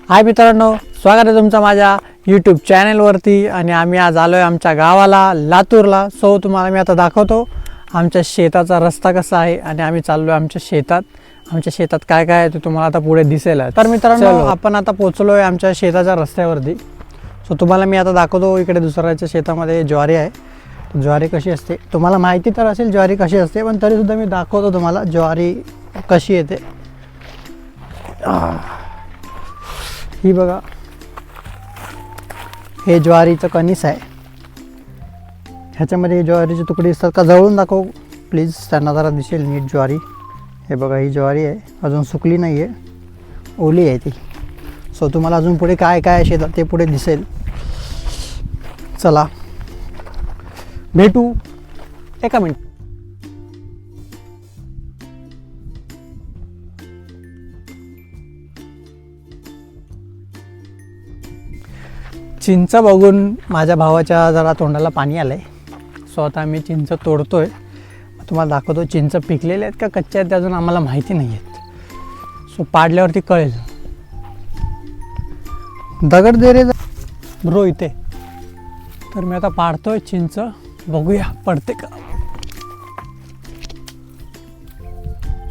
हाय मित्रांनो, स्वागत आहे तुमचं माझ्या यूट्यूब चॅनलवरती. आणि आम्ही आज आलो आहे आमच्या गावाला लातूरला. सो तुम्हाला मी आता दाखवतो आमच्या शेताचा रस्ता कसा आहे आणि आम्ही चाललो आहे आमच्या शेतात. आमच्या शेतात काय काय आहे ते तुम्हाला आता पुढे दिसेल. तर मित्रांनो, आपण आता पोचलो आहे आमच्या शेताच्या रस्त्यावरती. सो तुम्हाला मी आता दाखवतो. इकडे दुसऱ्याच्या शेतामध्ये ज्वारी आहे. ज्वारी कशी असते तुम्हाला माहिती तर असेल, ज्वारी कशी असते, पण तरीसुद्धा मी दाखवतो तुम्हाला ज्वारी कशी येते. ही बघा, हे ज्वारीचं कणीस आहे. ह्याच्यामध्ये ज्वारीचे तुकडे दिसतात का? जवळून दाखव प्लीज, त्यांना जरा दिसेल नीट ज्वारी. हे बघा, ही ज्वारी आहे, अजून सुकली नाही आहे, ओली आहे ती. सो तुम्हाला अजून पुढे काय काय शेतात ते पुढे दिसेल. चला भेटू एका मिनिट. चिंच बघून माझ्या भावाच्या जरा तोंडाला पाणी आलं आहे. सो आता आम्ही चिंच तोडतो आहे. तुम्हाला दाखवतो चिंच पिकलेले आहेत का कच्चे आहेत ते अजून आम्हाला माहिती नाही आहेत. सो पाडल्यावरती कळेल. दगड दे रे ब्रो इथे. तर मी आता पाडतोय चिंच, बघूया पडते का.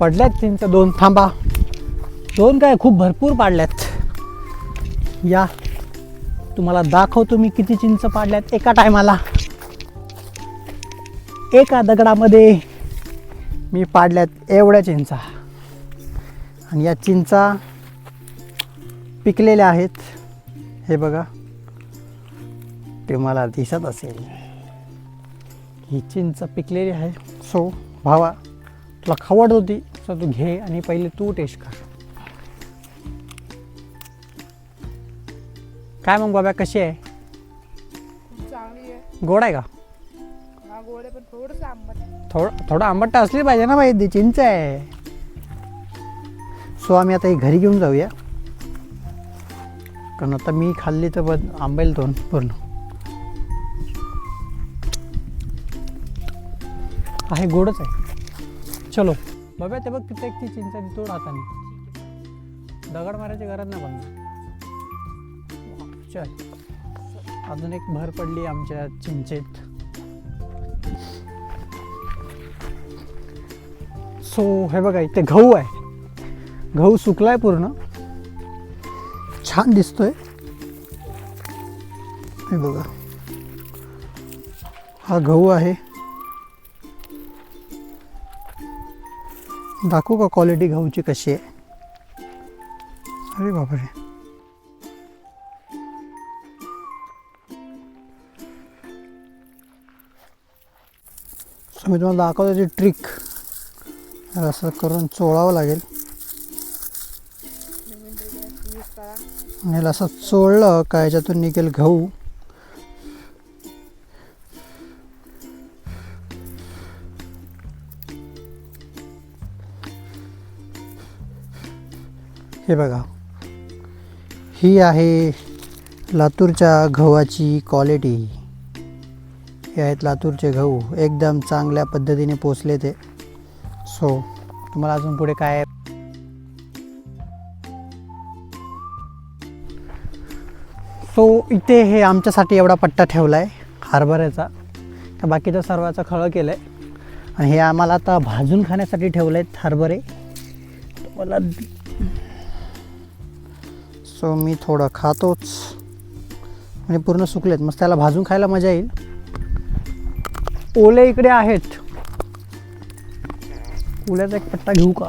पडल्यात चिंच दोन. थांबा, दोन काय, खूप भरपूर पाडल्यात. या तुम्हाला दाखवतो मी किती चिंच पाडल्यात एका टायमाला. एका दगडामध्ये मी पाडल्यात एवढ्या चिंचा. आणि या चिंचा पिकलेल्या आहेत. हे बघा, ते मला दिसत असेल. ही चिंच पिकलेली आहे. सो भावा, तुला खवड होती सो तू घे आणि पहिले तू टेस्ट कर. काय मग बाबा, कशी आहे? चांगली आहे. गोड आहे का? हा गोड आहे, पण थोडंसं आंबट. थोडं आंबट असली पाहिजे ना बाई, ती चिंच आहे. सो आम्ही आता ही घरी घेऊन जाऊया, कारण आता मी खाल्ली तर आंबेल तोंड पूर्ण. आहे, गोडच आहे. चलो बाबा, ते बघ तिथे एक ती चिंच तोड हाताने. दगड मारायची गरज नाही पण. चल, अजून एक भर पडली आमच्या चिंचेत. सो हे बघा, इथे गहू आहे. गहू सुकलाय पूर्ण, छान दिसतोय. हे बघा, हा गहू आहे. दाखवू का क्वालिटी गहूची कशी आहे? अरे बापरे. मी तुम्हाला दाखवतो त्याची ट्रिक. असं करून चोळावं लागेल. आणि असं चोळलं का याच्यातून निघेल गहू. हे बघा, ही आहे लातूरच्या गव्हाची क्वालिटी. हे आहेत लातूरचे गहू, एकदम चांगल्या पद्धतीने पोचले ते. सो तुम्हाला अजून पुढे काय आहे? सो इथे हे आमच्यासाठी एवढा पट्टा ठेवला आहे हरभऱ्याचा. तर बाकीचं सर्वाचं खळं केलं आहे. आणि हे आम्हाला आता भाजून खाण्यासाठी ठेवले आहेत हरभरे. मला सो मी थोडं खातोच, म्हणजे पूर्ण सुकलेत, मस्त त्याला भाजून खायला मजा येईल. ओले इकडे आहेत. ओल्याचा एक पट्टा घेऊ का?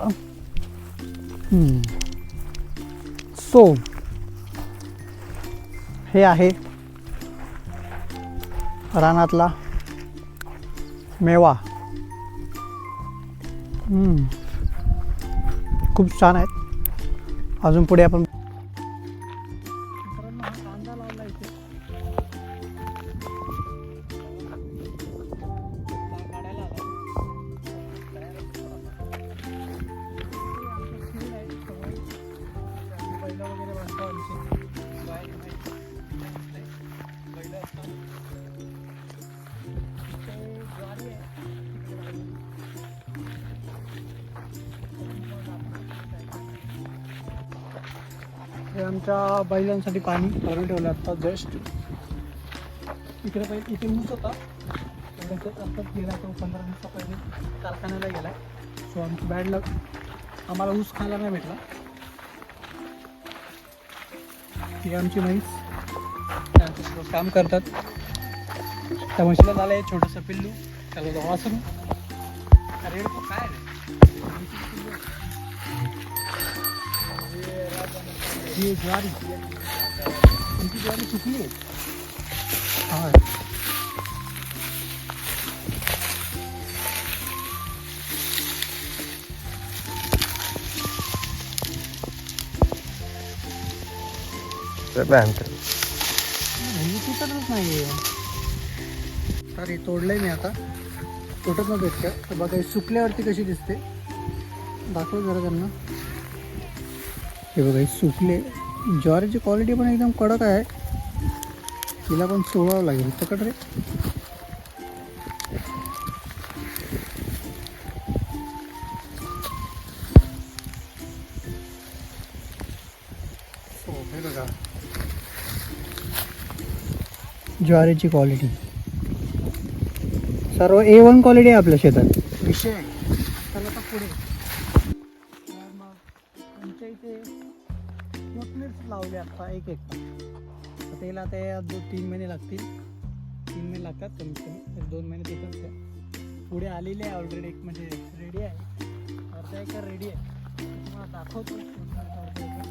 सो हे आहे रानातला मेवा. खूप छान आहेत. अजून पुढे आपण कांदा लावला इथे. हे आमच्या बैलांसाठी पाणी भरून ठेवलं आता जस्ट. इकडे पहिले इथे ऊस होता, आत्ताच गेला तो 15 दिवसा पहिले कारखान्याला गेला. सो आमची बॅड लक, आम्हाला ऊस खायला नाही भेटला. ही आमची म्हैस काम करतात. त्या म्हशीला झालं आहे छोटंसं पिल्लू, त्याला जवळ असं रेड काय ही ज्वारी, तुमची ज्वारी चुकली आहे. हा तुटतच नाहीये. तर हे तोडलंय मी आता, तुटत नव्हतं इतकं. तर बघा सुकल्यावरती कशी दिसते, दाखव जरा त्यांना. हे बघा सुकले. ज्वारीची क्वालिटी पण एकदम कडक आहे, तिला पण सोडावं लागेल. पकड रे. हे बघा ज्वारीची क्वालिटी सर्व A1 क्वालिटी आहे आपल्या शेतात. विषय चला आता पुढे. मग आमच्या इथे कोथमीर लावले आता एक त्याला ते 2-3 महिने लागतील. 3 महिने लागतात कमीत कमी, तर 2 महिने तिथंच आहे. पुढे आलेले आहे ऑलरेडी, एक म्हणजे रेडी आहे, अर्धा एकर रेडी आहे. तुम्हाला दाखवतो अर्धा एकर.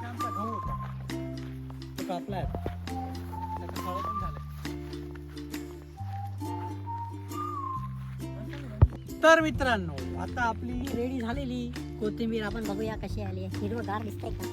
आमचा गहू होता तो कापला आहे, त्याचं फळं पण झालं. तर मित्रांनो आता आपली रेडी झालेली कोथिंबीर आपण बघूया कशी आली आहे. हिरवगार दिसतंय का?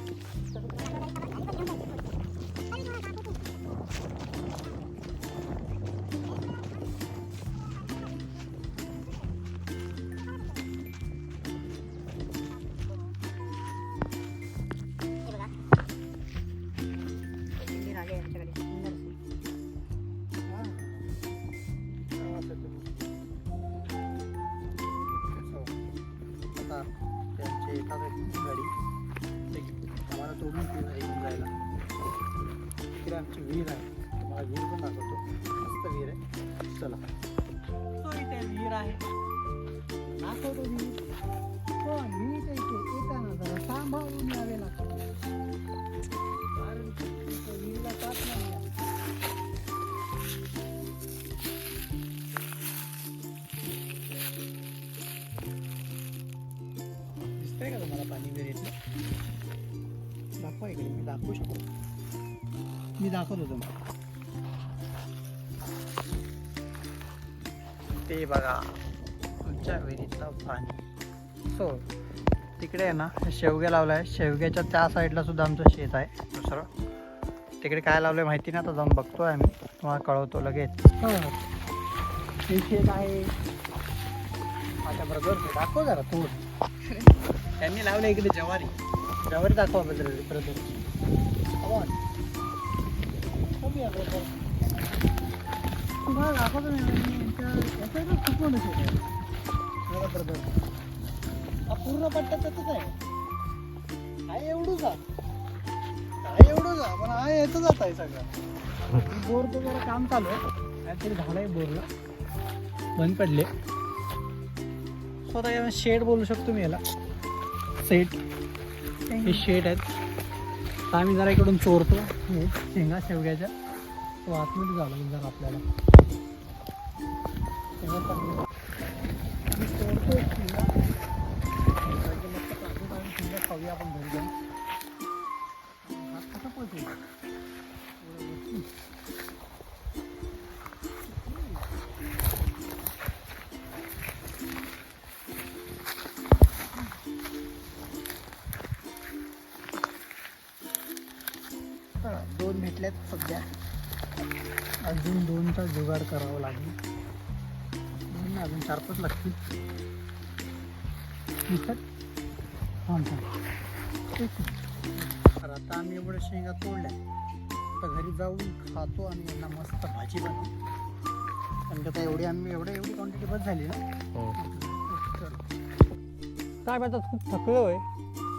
कोथिंबीर आली आमच्याकडे सुंदरशी. आता त्यांचे येतात गाडी, आम्हाला तोडून घेऊन जायला. इकडे आमची विहीर आहे, तुम्हाला विहीर पण दाखवतो. मस्त विहीर आहे. चला, तो इथे विहीर आहे, दाखवतो विहीर. पण विहीर इथे येताना जरा सांभाळून यावे लागतं, कारण विहिरीला काच नाही आहे. दिसतंय का तुम्हाला पाणी विहिरीतलं? दाखवा इकडे, मी दाखवू शकतो, मी दाखवतो तुम्हाला. ते बघा आमच्या विहिरीतलं पाणी. सो तिकडे आहे ना शेवग्या लावला आहे, शेवग्याच्या त्या साईडला सुद्धा आमचं शेत आहे दुसरं. तिकडे काय लावलं आहे माहिती नाही, आता जाऊन बघतोय आम्ही, तुम्हाला कळवतो लगेच. हे शेत आहे माझ्या ब्रदर, दाखव जरा तू. त्यांनी लावलं इकडे ज्वारी. ज्वारी दाखवा ब्रदर. तुम्हाला दाखवतो खूप मोठं शेत आहे माझा ब्रदर. हा पूर्ण पट्टा त्यातच आहे. आहे एवढं जा, आहे एवढं जा, पण आहे येतं जात आहे सगळं. बोरचं जरा काम चालू आहे, काहीतरी झालं आहे बोरला, बंद पडले. स्वतः शेड बोलू शकतो मी याला, सेट. हे शेड आहेत. तर आम्ही जरा इकडून चोरतो हे शेंगा शेवग्याच्या. तो आतमध्ये झालं जरा आपल्याला शेंगा चांगलं आम्ही चोरतो शेंगा. मस्त काजू लावून शेंगा खाऊया आपण घरी जाऊन. हात कसा पळतो दोन भेटल्यात सध्या, अजून 2चा जुगाड करावा लागेल. अजून 4-5 लागतील. तर आता आम्ही एवढ्या शेंगा तोडल्या, आता घरी जाऊन खातो आणि यांना मस्त भाजी बनवू. कारण का एवढी क्वांटिटी बस झाली ना. काय माहिती खूप थकलो आहे.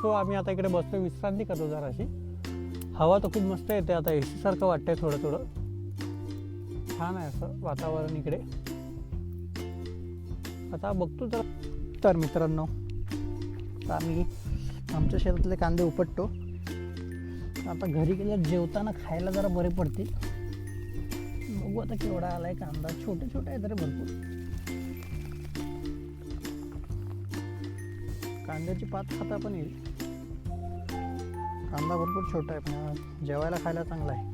सो आम्ही आता इकडे बसतो, विश्रांती करतो जराशी. हवा तर खूप मस्त येते आता, AC सारखं वाटतंय थोडं थोडं. छान आहे असं वातावरण इकडे. आता बघतो तर मित्रांनो, आता आम्ही आमच्या शेतातले कांदे उपटतो. आता घरी गेल्यावर जेवताना खायला जरा बरे पडतील. बघू आता केवढा आलाय कांदा. छोटे छोटे आहे तरी भरपूर. कांद्याची पात खाता पण येईल. कांदा भरपूर छोटा आहे पण जेवायला खायला चांगला आहे.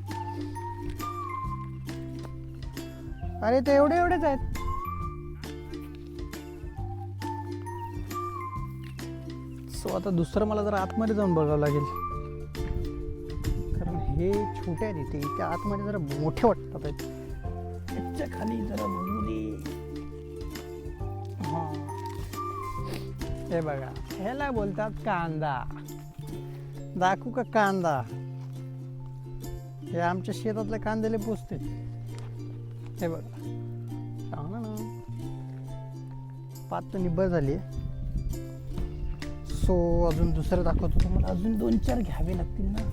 अरे ते एवढे एवढेच आहेत. सो आता दुसरं मला जरा आतमध्ये जाऊन बघावं लागेल, कारण हे छोटे आहेत इथे. त्या आतमध्ये जरा मोठे वाटतात आहेत. त्याच्या खाली जरा बघू दे. हा, हे बघा, ह्याला बोलतात कांदा. दाखवू का कांदा? हे आमच्या शेतातले कांद्याला पोचते. हे बघा, चांगला ना. पात तर निब्बर झाली आहे. सो अजून दुसरं दाखवतो तुम्हाला. अजून 2-4 घ्यावे लागतील ना.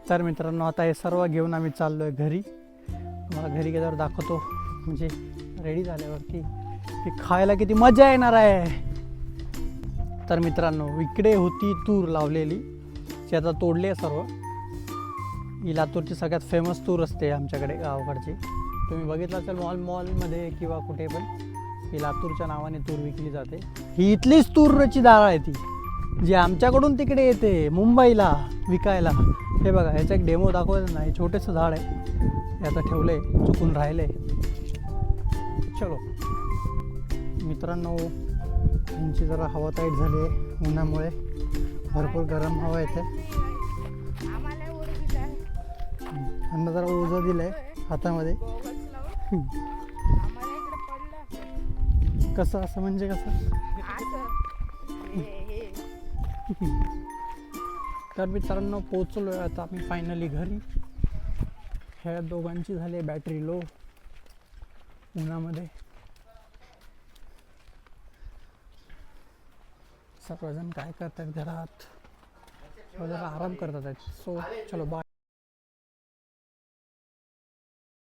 तर मित्रांनो, आता हे सर्व घेऊन आम्ही चाललोय घरी. मला घरी गेल्यावर दाखवतो, म्हणजे रेडी झाल्यावरती की खायला किती मजा येणार आहे. तर मित्रांनो, इकडे होती तूर लावलेली, जी आता तोडली आहे सर्व. ही लातूरची सगळ्यात फेमस तूर असते आमच्याकडे गावाकडची. तुम्ही बघितलं असेल मॉलमध्ये किंवा कुठे पण, ही लातूरच्या नावाने तूर विकली जाते. ही इथलीच तूरची डाळ आहे ती, जी आमच्याकडून तिकडे येते मुंबईला विकायला. हे बघा, ह्याचा एक डेमो दाखवायचं नाही. छोटंसं झाड आहे, हे आता ठेवलं आहे, चुकून राहिलं आहे. चलो मित्रांनो, यांची जरा हवा टाईट झाली आहे उन्हामुळे. भरपूर गरम हवा येते. आम्हाला ओढ दिलाय. यांना जरा ओझं दिलं आहे हातामध्ये. गोगल्स लावून. आम्हाला इकडे पडलं. कसं असं म्हणजे कसं? असं. हे. तर मित्रांनो, पोचलो आहे आता आम्ही फायनली घरी. ह्या दोघांची झाली बॅटरी लो उन्हामध्ये. सर्वजण काय करतात घरात, जरा आराम करतात आहेत. सो चलो बाय.